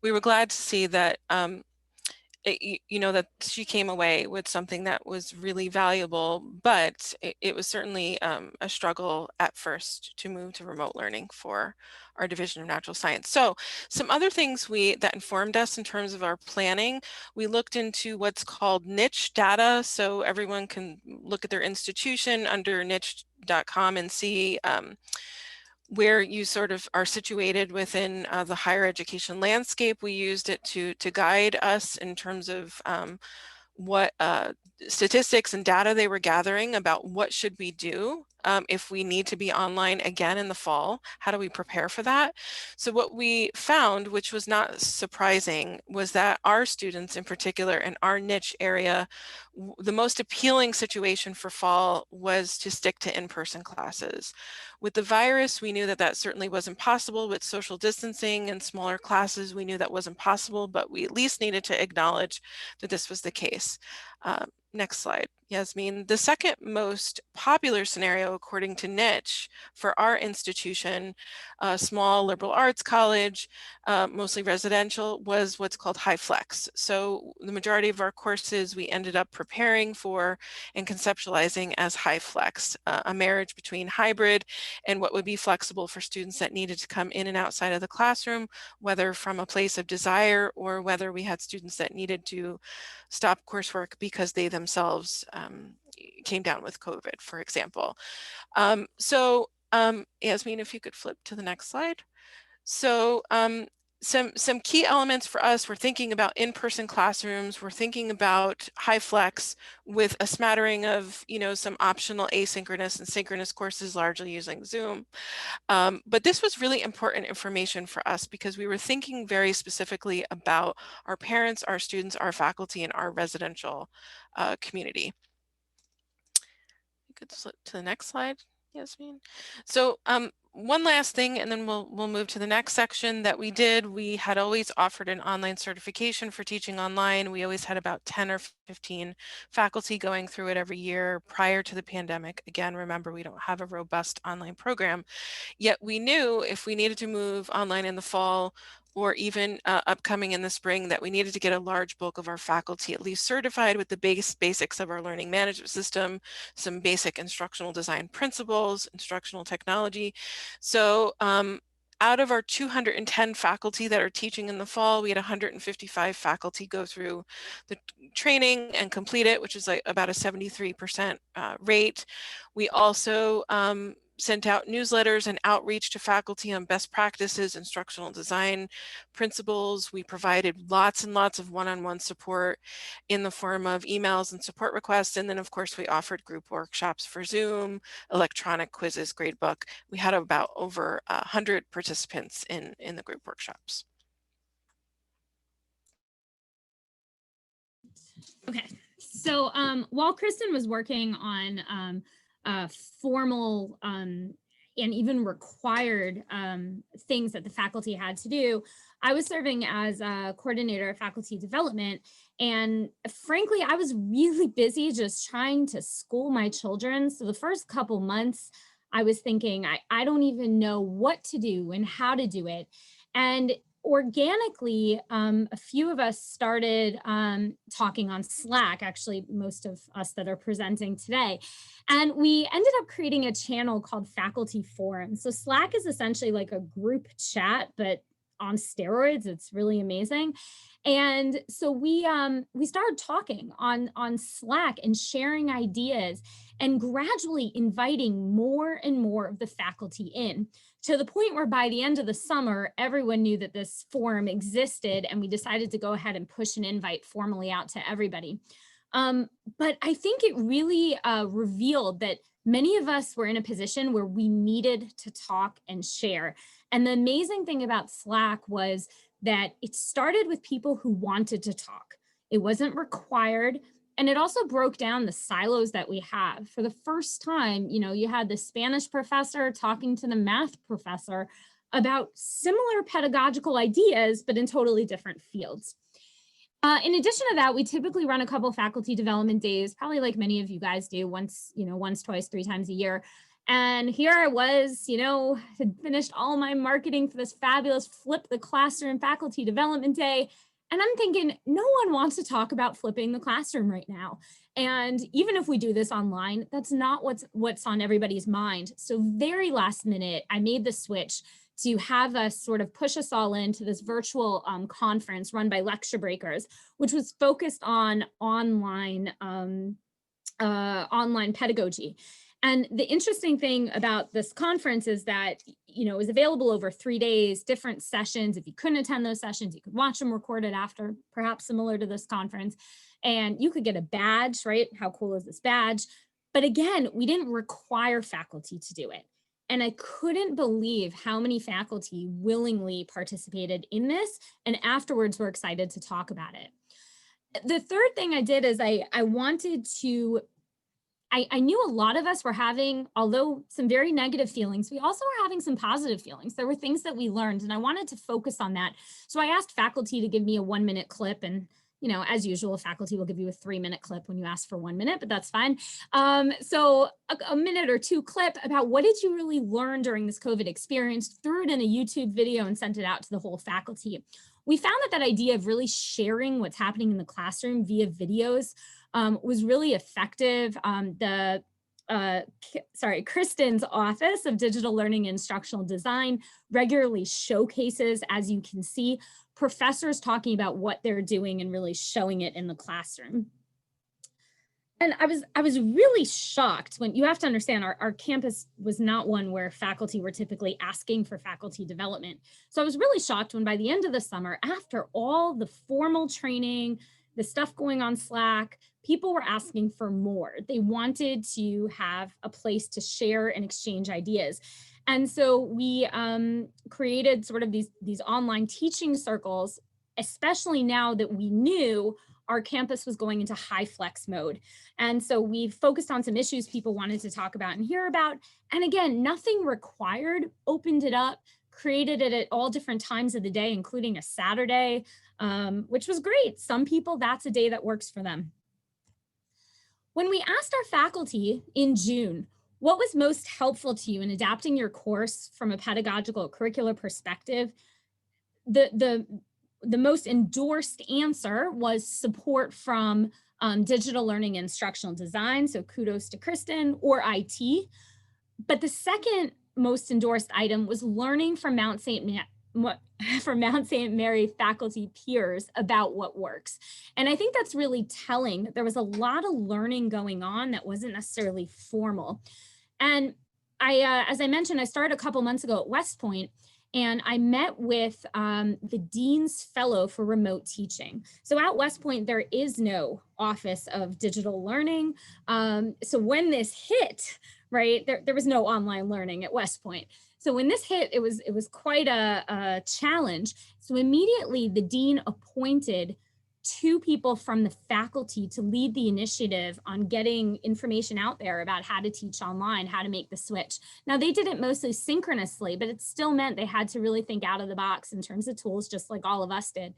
we were glad to see that, that she came away with something that was really valuable, but it was certainly a struggle at first to move to remote learning for our Division of Natural Science. So some other things that informed us in terms of our planning, we looked into what's called niche data. So everyone can look at their institution under niche.com and see where you sort of are situated within the higher education landscape. We used it to guide us in terms of what statistics and data they were gathering about what should we do if we need to be online again in the fall. How do we prepare for that? So what we found, which was not surprising, was that our students in particular in our niche area, the most appealing situation for fall was to stick to in-person classes. With the virus, we knew that that certainly wasn't possible. With social distancing and smaller classes, we knew that wasn't possible, but we at least needed to acknowledge that this was the case. Next slide, Yasmin. The second most popular scenario, according to Niche, for our institution, a small liberal arts college, mostly residential, was what's called high flex. So the majority of our courses we ended up preparing for and conceptualizing as high flex, a marriage between hybrid and what would be flexible for students that needed to come in and outside of the classroom, whether from a place of desire or whether we had students that needed to stop coursework because they themselves came down with COVID, for example. Yasmin, if you could flip to the next slide. So some key elements for us, we're thinking about in-person classrooms, we're thinking about high flex with a smattering of, you know, some optional asynchronous and synchronous courses largely using Zoom. But this was really important information for us because we were thinking very specifically about our parents, our students, our faculty, and our residential community. You could flip to the next slide, Yasmin. So one last thing, and then we'll move to the next section that we did. We had always offered an online certification for teaching online. We always had about 10 or 15 faculty going through it every year prior to the pandemic. Again, remember, we don't have a robust online program, yet we knew if we needed to move online in the fall or even upcoming in the spring, that we needed to get a large bulk of our faculty at least certified with the basics of our learning management system, some basic instructional design principles, instructional technology. So out of our 210 faculty that are teaching in the fall, we had 155 faculty go through the training and complete it, which is like about a 73% rate. We also sent out newsletters and outreach to faculty on best practices, instructional design principles. We provided lots and lots of one-on-one support in the form of emails and support requests. And then of course we offered group workshops for Zoom, electronic quizzes, gradebook. We had about over 100 participants in the group workshops. Okay, so while Kristen was working on formal and even required things that the faculty had to do, I was serving as a coordinator of faculty development. And frankly, I was really busy just trying to school my children. So the first couple months, I was thinking, I don't even know what to do and how to do it. And organically, a few of us started talking on Slack, actually most of us that are presenting today. And we ended up creating a channel called Faculty Forum. So Slack is essentially like a group chat, but on steroids. It's really amazing. And so we started talking on Slack and sharing ideas and gradually inviting more and more of the faculty in, to the point where by the end of the summer, everyone knew that this forum existed, and we decided to go ahead and push an invite formally out to everybody. But I think it really revealed that many of us were in a position where we needed to talk and share. And the amazing thing about Slack was that it started with people who wanted to talk. It wasn't required. And it also broke down the silos that we have. For the first time, you know, you had the Spanish professor talking to the math professor about similar pedagogical ideas, but in totally different fields. In addition to that, we typically run a couple faculty development days, probably like many of you guys do, once, twice, 3 times a year. And here I was, had finished all my marketing for this fabulous Flip the Classroom Faculty Development Day. And I'm thinking, no one wants to talk about flipping the classroom right now. And even if we do this online, that's not what's on everybody's mind. So very last minute, I made the switch to have us sort of push us all into this virtual conference run by Lecture Breakers, which was focused on online pedagogy. And the interesting thing about this conference is that, it was available over 3 days, different sessions. If you couldn't attend those sessions, you could watch them recorded after, perhaps similar to this conference. And you could get a badge, right? How cool is this badge? But again, we didn't require faculty to do it. And I couldn't believe how many faculty willingly participated in this, and afterwards were excited to talk about it. The third thing I did is I wanted to, I knew a lot of us were having, although some very negative feelings, we also were having some positive feelings. There were things that we learned, and I wanted to focus on that. So I asked faculty to give me a 1-minute clip, and as usual, faculty will give you a 3-minute clip when you ask for 1 minute, but that's fine. So a minute or 2 clip about what did you really learn during this COVID experience, threw it in a YouTube video and sent it out to the whole faculty. We found that idea of really sharing what's happening in the classroom via videos was really effective. Kristen's Office of Digital Learning and Instructional Design regularly showcases, as you can see, professors talking about what they're doing and really showing it in the classroom. And I was really shocked when, you have to understand, our campus was not one where faculty were typically asking for faculty development. So I was really shocked when by the end of the summer, after all the formal training, the stuff going on Slack, people were asking for more. They wanted to have a place to share and exchange ideas. And so we created sort of these online teaching circles, especially now that we knew our campus was going into high flex mode. And so we focused on some issues people wanted to talk about and hear about. And again, nothing required, opened it up, created it at all different times of the day, including a Saturday, which was great. Some people, that's a day that works for them. When we asked our faculty in June, what was most helpful to you in adapting your course from a pedagogical curricular perspective, the most endorsed answer was support from digital learning and instructional design. So kudos to Kristen, or IT. But the second most endorsed item was learning from Mount St. Mary faculty peers about what works. And I think that's really telling. There was a lot of learning going on that wasn't necessarily formal. And as I mentioned, I started a couple months ago at West Point, and I met with the Dean's Fellow for Remote Teaching. So at West Point, there is no Office of Digital Learning. So when this hit, right, there was no online learning at West Point. So when this hit, it was quite a challenge. So immediately the dean appointed 2 people from the faculty to lead the initiative on getting information out there about how to teach online, how to make the switch. Now they did it mostly synchronously, but it still meant they had to really think out of the box in terms of tools, just like all of us did.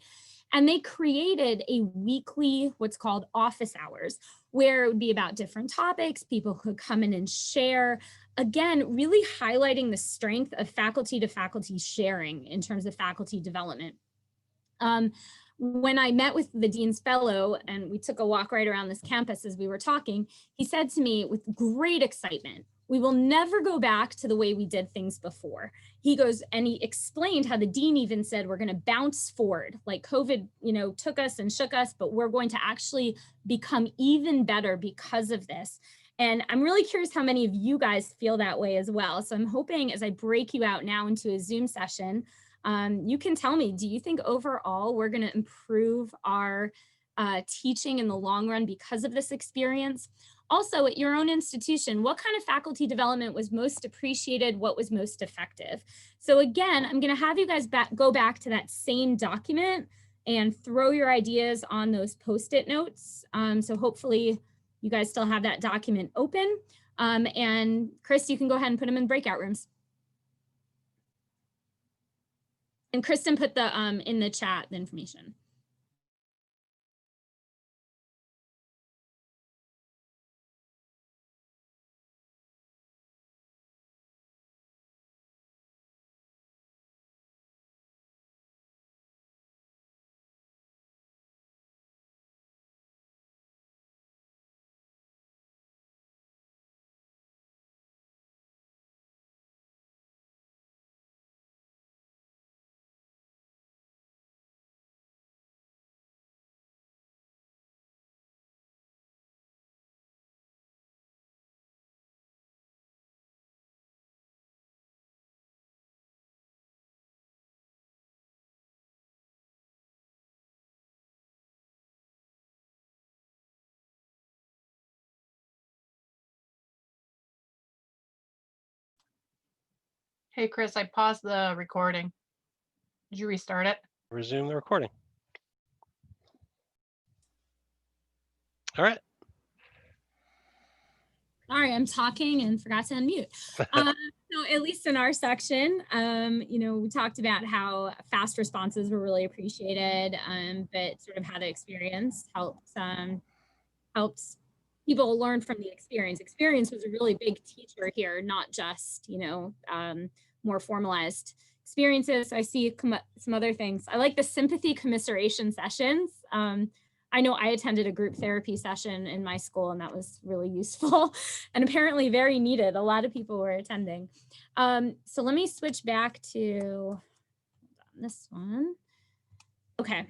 And they created a weekly, what's called office hours, where it would be about different topics. People could come in and share, again, really highlighting the strength of faculty to faculty sharing in terms of faculty development. When I met with the Dean's Fellow and we took a walk right around this campus as we were talking, he said to me with great excitement, "We will never go back to the way we did things before." He goes, and he explained how the dean even said, we're going to bounce forward, like COVID, took us and shook us, but we're going to actually become even better because of this. And I'm really curious how many of you guys feel that way as well. So I'm hoping as I break you out now into a Zoom session, you can tell me, do you think overall we're going to improve our teaching in the long run because of this experience? Also, at your own institution, what kind of faculty development was most appreciated? What was most effective? So again, I'm going to have you guys go back to that same document and throw your ideas on those Post-it notes. So hopefully you guys still have that document open. And Chris, you can go ahead and put them in breakout rooms. And Kristen put the in the chat the information. Hey, Chris, I paused the recording. Did you restart it? Resume the recording. All right. Sorry, I'm talking and forgot to unmute. So at least in our section, we talked about how fast responses were really appreciated, but sort of how the experience helps people learn from the experience. Experience was a really big teacher here, not just, more formalized experiences. I see some other things. I like the sympathy commiseration sessions. I know I attended a group therapy session in my school, and that was really useful and apparently very needed. A lot of people were attending. So let me switch back to this one. Okay.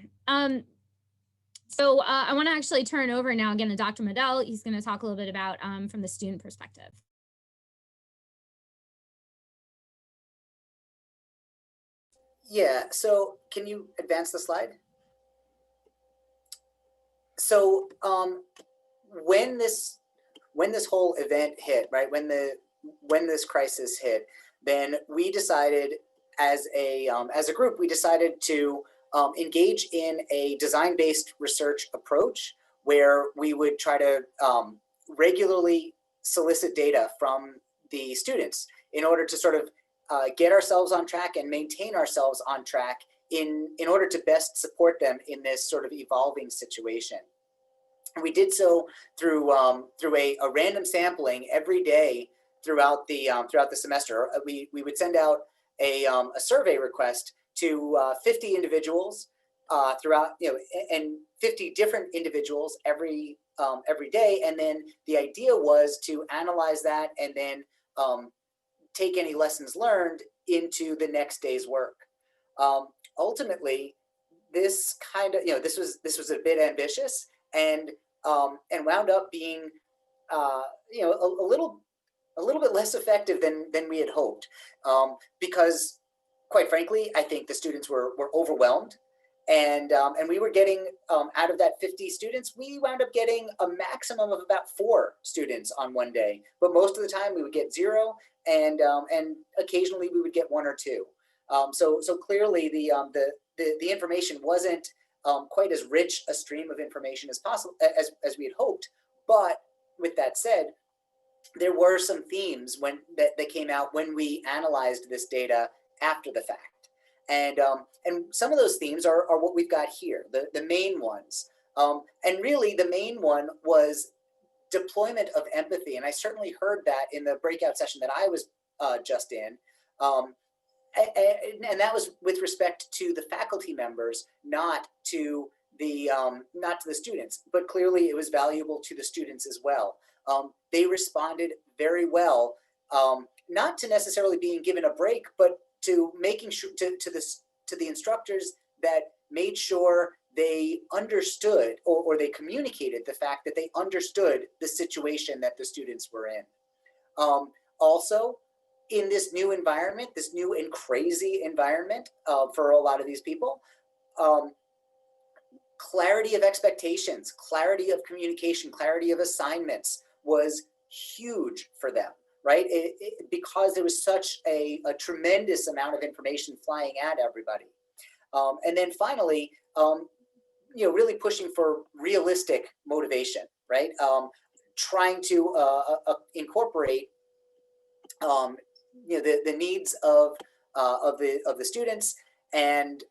So I want to actually turn it over now again to Dr. Medell. He's going to talk a little bit about from the student perspective. Yeah, so can you advance the slide? So when this whole event hit, right, when this crisis hit, then we decided as a group, we decided to engage in a design-based research approach where we would try to regularly solicit data from the students in order to sort of get ourselves on track and maintain ourselves on track in order to best support them in this sort of evolving situation. And we did so through a random sampling every day throughout the semester. We would send out a survey request to 50 individuals throughout, and 50 different individuals every day. And then the idea was to analyze that and then take any lessons learned into the next day's work. Ultimately, this kind of, this was a bit ambitious and wound up being, a little bit less effective than we had hoped, because, quite frankly, I think the students were overwhelmed, and we were getting out of that 50 students, we wound up getting a maximum of about 4 students on one day, but most of the time we would get 0, and occasionally we would get 1 or 2. So clearly the information wasn't quite as rich a stream of information as possible as we had hoped. But with that said, there were some themes that came out when we analyzed this data after the fact, and some of those themes are what we've got here, the main ones, and really the main one was deployment of empathy, and I certainly heard that in the breakout session that I was just in. And that was with respect to the faculty members, not to the students, but clearly it was valuable to the students as well. They responded very well, not to necessarily being given a break, but to making sure to the instructors that made sure they understood or they communicated the fact that they understood the situation that the students were in. Also, in this new environment, this new and crazy environment for a lot of these people, clarity of expectations, clarity of communication, clarity of assignments was huge for them, right? Because there was such a tremendous amount of information flying at everybody. And then finally, really pushing for realistic motivation, right? Trying to incorporate the needs of the students, and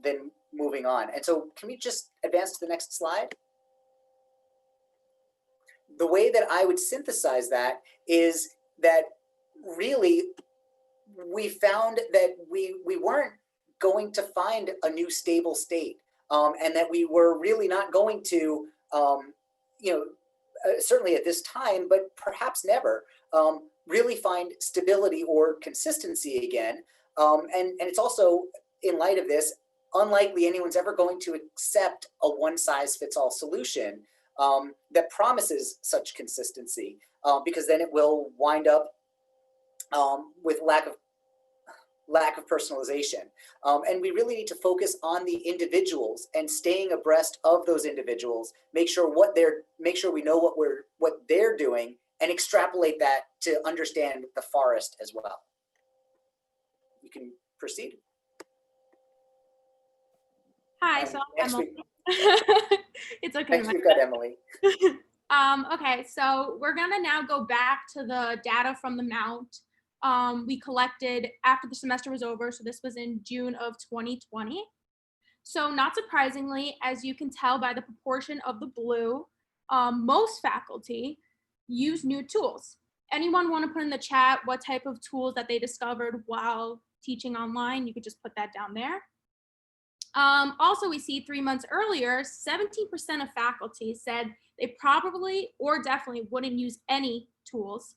then moving on. And so, can we just advance to the next slide? The way that I would synthesize that is that really we found that we weren't going to find a new stable state, and that we were really not going to, certainly at this time, but perhaps never, really find stability or consistency again. And it's also, in light of this, unlikely anyone's ever going to accept a one-size-fits-all solution that promises such consistency, because then it will wind up with lack of personalization. And we really need to focus on the individuals and staying abreast of those individuals, make sure we know what they're doing, and extrapolate that to understand the forest as well. You can proceed. Hi, so Next Emily. It's okay. Next we've got Emily. Okay, so we're gonna now go back to the data from the Mount. We collected after the semester was over, so this was in June of 2020. So not surprisingly, as you can tell by the proportion of the blue, most faculty use new tools. Anyone want to put in the chat what type of tools that they discovered while teaching online? You could just put that down there. Also, we see 3 months earlier, 17% of faculty said they probably or definitely wouldn't use any tools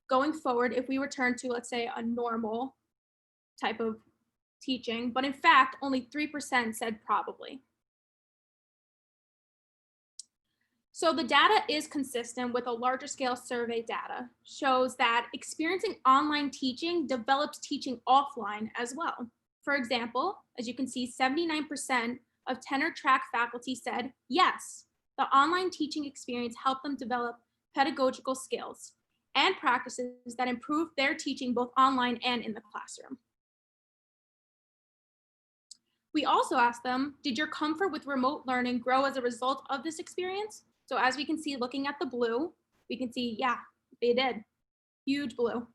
going forward if we return to, let's say, a normal type of teaching. But in fact, only 3% said probably. So the data is consistent with a larger scale survey data, shows that experiencing online teaching develops teaching offline as well. For example, as you can see, 79% of tenure track faculty said, yes, the online teaching experience helped them develop pedagogical skills and practices that improve their teaching both online and in the classroom. We also asked them, did your comfort with remote learning grow as a result of this experience? So as we can see, looking at the blue, we can see, yeah, they did. Huge blue.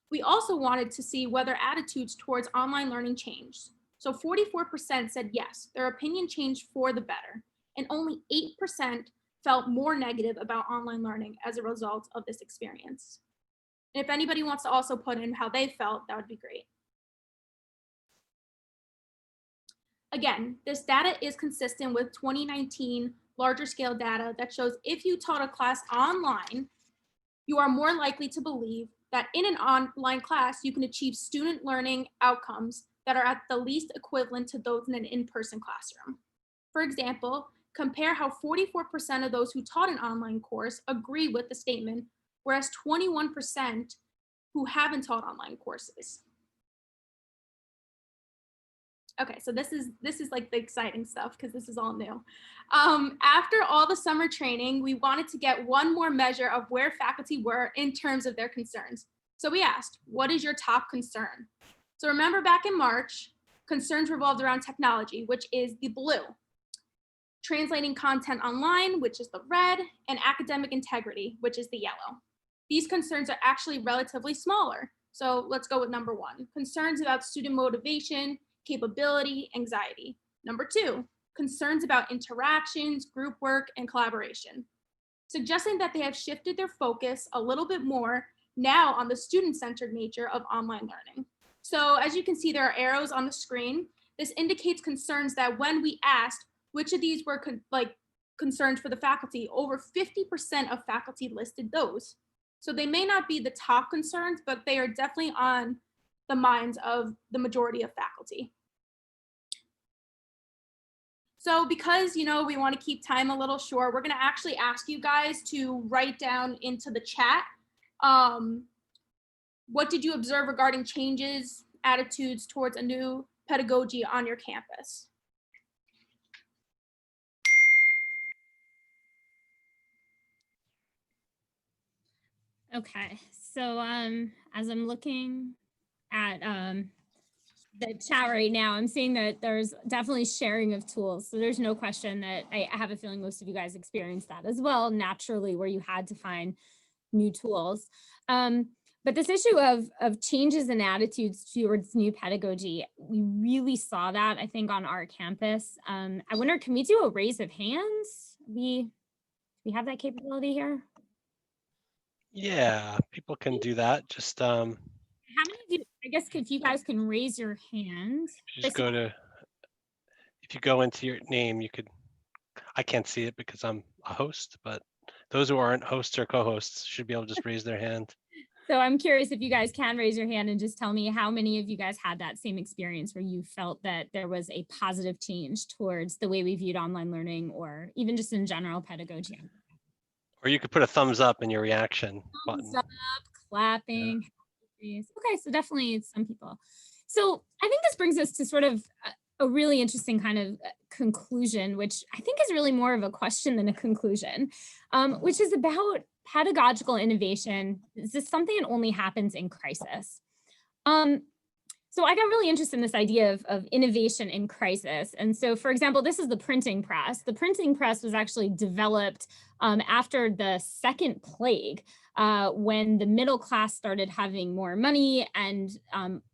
We also wanted to see whether attitudes towards online learning changed. So 44% said yes, their opinion changed for the better, and only 8% felt more negative about online learning as a result of this experience. And if anybody wants to also put in how they felt, that would be great. Again, this data is consistent with 2019 larger scale data that shows if you taught a class online, you are more likely to believe that in an online class, you can achieve student learning outcomes that are at the least equivalent to those in an in-person classroom. For example, compare how 44% of those who taught an online course agree with the statement, whereas 21% who haven't taught online courses. Okay, so this is like the exciting stuff because this is all new. After all the summer training, we wanted to get one more measure of where faculty were in terms of their concerns. So we asked, what is your top concern? So remember back in March, concerns revolved around technology, which is the blue, translating content online, which is the red, and academic integrity, which is the yellow. These concerns are actually relatively smaller. So let's go with number one, concerns about student motivation, capability, anxiety. Number two, concerns about interactions, group work, and collaboration, suggesting that they have shifted their focus a little bit more now on the student-centered nature of online learning. So as you can see, there are arrows on the screen. This indicates concerns that when we asked which of these were concerns for the faculty, over 50% of faculty listed those. So they may not be the top concerns, but they are definitely on the minds of the majority of faculty. So because, we want to keep time a little short, we're going to actually ask you guys to write down into the chat, what did you observe regarding changes, attitudes towards a new pedagogy on your campus? Okay, so as I'm looking at the chat right now, I'm seeing that there's definitely sharing of tools. So there's no question that I have a feeling most of you guys experienced that as well, naturally, where you had to find new tools. But this issue of changes in attitudes towards new pedagogy, we really saw that, I think, on our campus. I wonder, can we do a raise of hands? We have that capability here? Yeah, people can do that. Just How many of you, I guess if you guys can raise your hand. just go to, if you go into your name, you could, I can't see it because I'm a host, but those who aren't hosts or co-hosts should be able to just raise their hand. So I'm curious if you guys can raise your hand and just tell me how many of you guys had that same experience where you felt that there was a positive change towards the way we viewed online learning or even just in general pedagogy. Or you could put a thumbs up in your reaction Thumbs button. up, clapping. Yeah. Okay, so definitely some people. So I think this brings us to sort of a really interesting kind of conclusion, which I think is really more of a question than a conclusion, which is about pedagogical innovation. Is this something that only happens in crisis? So I got really interested in this idea of innovation in crisis. And so, for example, this is the printing press. The printing press was actually developed after the second plague, when the middle class started having more money and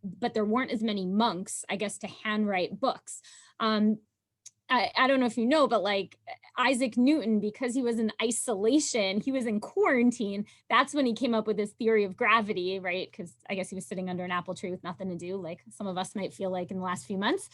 but there weren't as many monks, I guess, to handwrite books. I don't know if you know, but like Isaac Newton, because he was in isolation, he was in quarantine. That's when he came up with his theory of gravity, right? Because I guess he was sitting under an apple tree with nothing to do, like some of us might feel like in the last few months.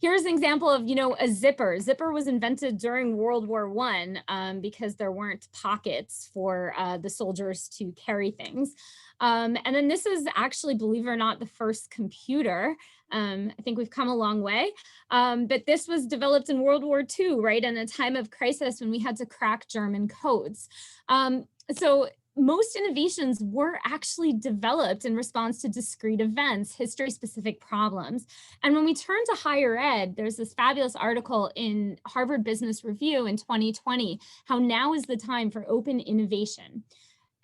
Here's an example of, a zipper. Zipper was invented during World War I because there weren't pockets for the soldiers to carry things. And then this is actually, believe it or not, the first computer. I think we've come a long way. But this was developed in World War II, right? In a time of crisis when we had to crack German codes. So most innovations were actually developed in response to discrete events, history-specific problems. And when we turn to higher ed, there's this fabulous article in Harvard Business Review in 2020, how now is the time for open innovation.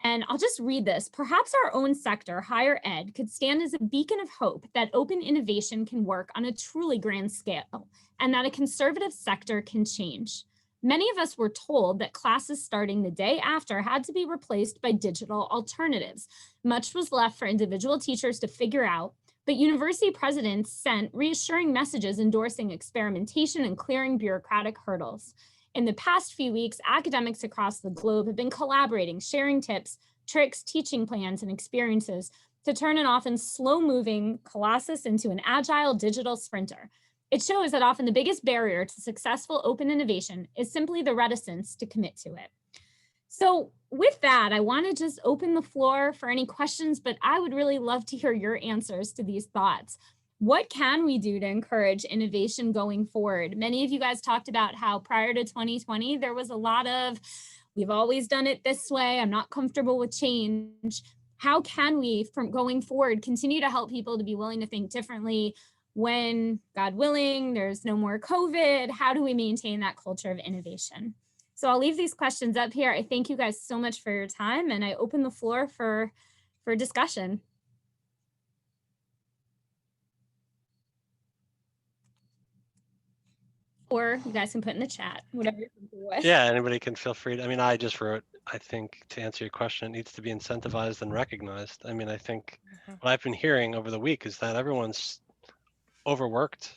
And I'll just read this. Perhaps our own sector, higher ed, could stand as a beacon of hope that open innovation can work on a truly grand scale and that a conservative sector can change. Many of us were told that classes starting the day after had to be replaced by digital alternatives. Much was left for individual teachers to figure out, but university presidents sent reassuring messages endorsing experimentation and clearing bureaucratic hurdles. In the past few weeks, academics across the globe have been collaborating, sharing tips, tricks, teaching plans, and experiences to turn an often slow-moving colossus into an agile digital sprinter. It shows that often the biggest barrier to successful open innovation is simply the reticence to commit to it. So with that, I want to just open the floor for any questions, but I would really love to hear your answers to these thoughts. What can we do to encourage innovation going forward? Many of you guys talked about how prior to 2020, there was a lot of, we've always done it this way, I'm not comfortable with change. How can we, from going forward, continue to help people to be willing to think differently when, God willing, there's no more COVID? How do we maintain that culture of innovation? So I'll leave these questions up here. I thank you guys so much for your time, and I open the floor for discussion. Or you guys can put in the chat, whatever you're comfortable with. Yeah, anybody can feel free to, I mean, I just wrote, I think to answer your question, it needs to be incentivized and recognized. I mean, I think what I've been hearing over the week is that everyone's overworked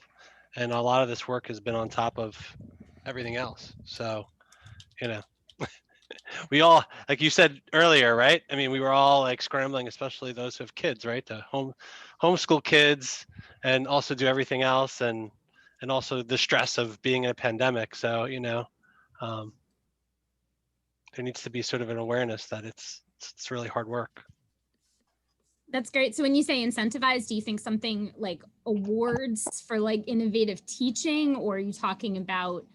and a lot of this work has been on top of everything else. So, you know, we all, like you said earlier, right? I mean, we were all like scrambling, especially those who have kids, right? To homeschool kids and also do everything else, and also the stress of being in a pandemic. So, you know, there needs to be sort of an awareness that it's really hard work. That's great. So when you say incentivize, do you think something like awards for like innovative teaching, or are you talking about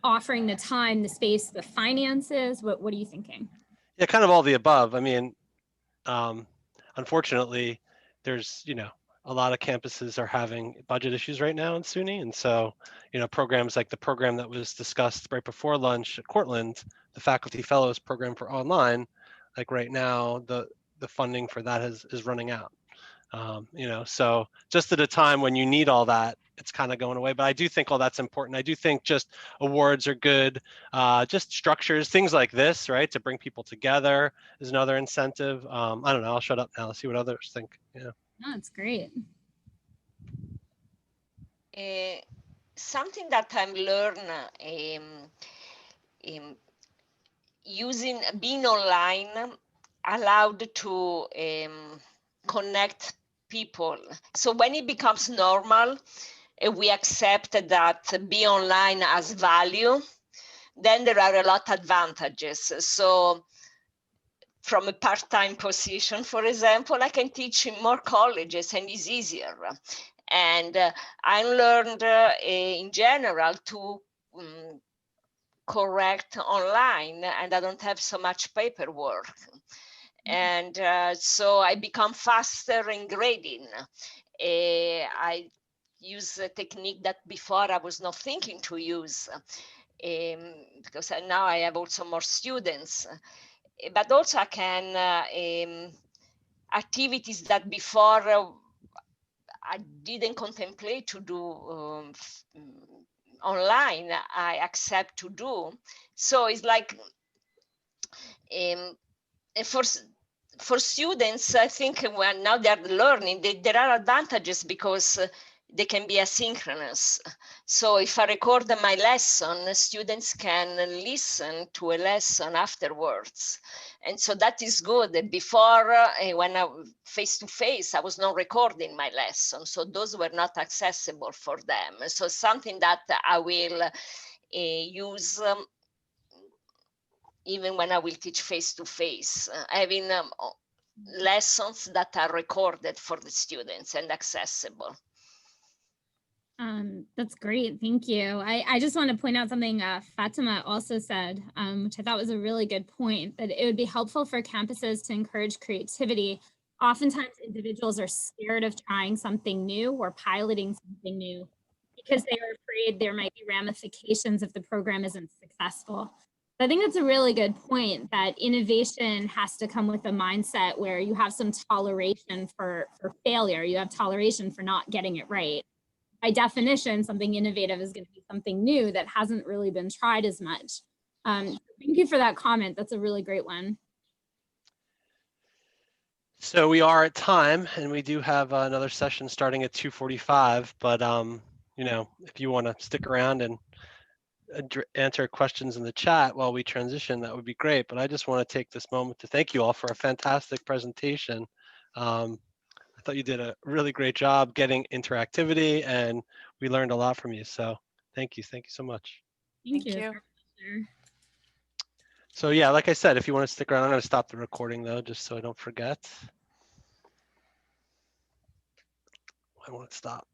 offering the time, the space, the finances? What are you thinking? Yeah, kind of all the above. I mean, unfortunately, there's, you know, a lot of campuses are having budget issues right now in SUNY. And so, you know, programs like the program that was discussed right before lunch at Cortland, the Faculty Fellows program for online, like right now, the funding for that is running out. You know, so just at a time when you need all that, it's kind of going away. But I do think all that's important. I do think just awards are good. Just structures, things like this, right, to bring people together is another incentive. I don't know. I'll shut up now. Let's see what others think. Yeah. Oh, that's great. Something that I've learned using being online allowed to connect people. So when it becomes normal, we accept that be online has value, then there are a lot of advantages. So from a part-time position, for example, I can teach in more colleges and it's easier. And I learned in general to correct online, and I don't have so much paperwork. And so I become faster in grading. I use a technique that before I was not thinking to use, because now I have also more students. But also I can, activities that before I didn't contemplate to do online, I accept to do. So it's like, for students, I think when now they're learning, there are advantages because they can be asynchronous. So if I record my lesson, students can listen to a lesson afterwards. And so that is good. Before, when I face-to-face, I was not recording my lesson. So those were not accessible for them. So something that I will use even when I will teach face-to-face, having lessons that are recorded for the students and accessible. That's great. Thank you. I just want to point out something Fatima also said, which I thought was a really good point, that it would be helpful for campuses to encourage creativity. Oftentimes individuals are scared of trying something new or piloting something new because they are afraid there might be ramifications if the program isn't successful. I think that's a really good point, that innovation has to come with a mindset where you have some toleration for failure. You have toleration for not getting it right. By definition, something innovative is going to be something new that hasn't really been tried as much. Thank you for that comment. That's a really great one. So we are at time, and we do have another session starting at 2:45. But you know, if you want to stick around and answer questions in the chat while we transition, that would be great. But I just want to take this moment to thank you all for a fantastic presentation. I thought you did a really great job getting interactivity, and we learned a lot from you. So thank you so much. Thank you. So yeah, like I said, if you want to stick around, I'm going to stop the recording though, just so I don't forget. I want to stop.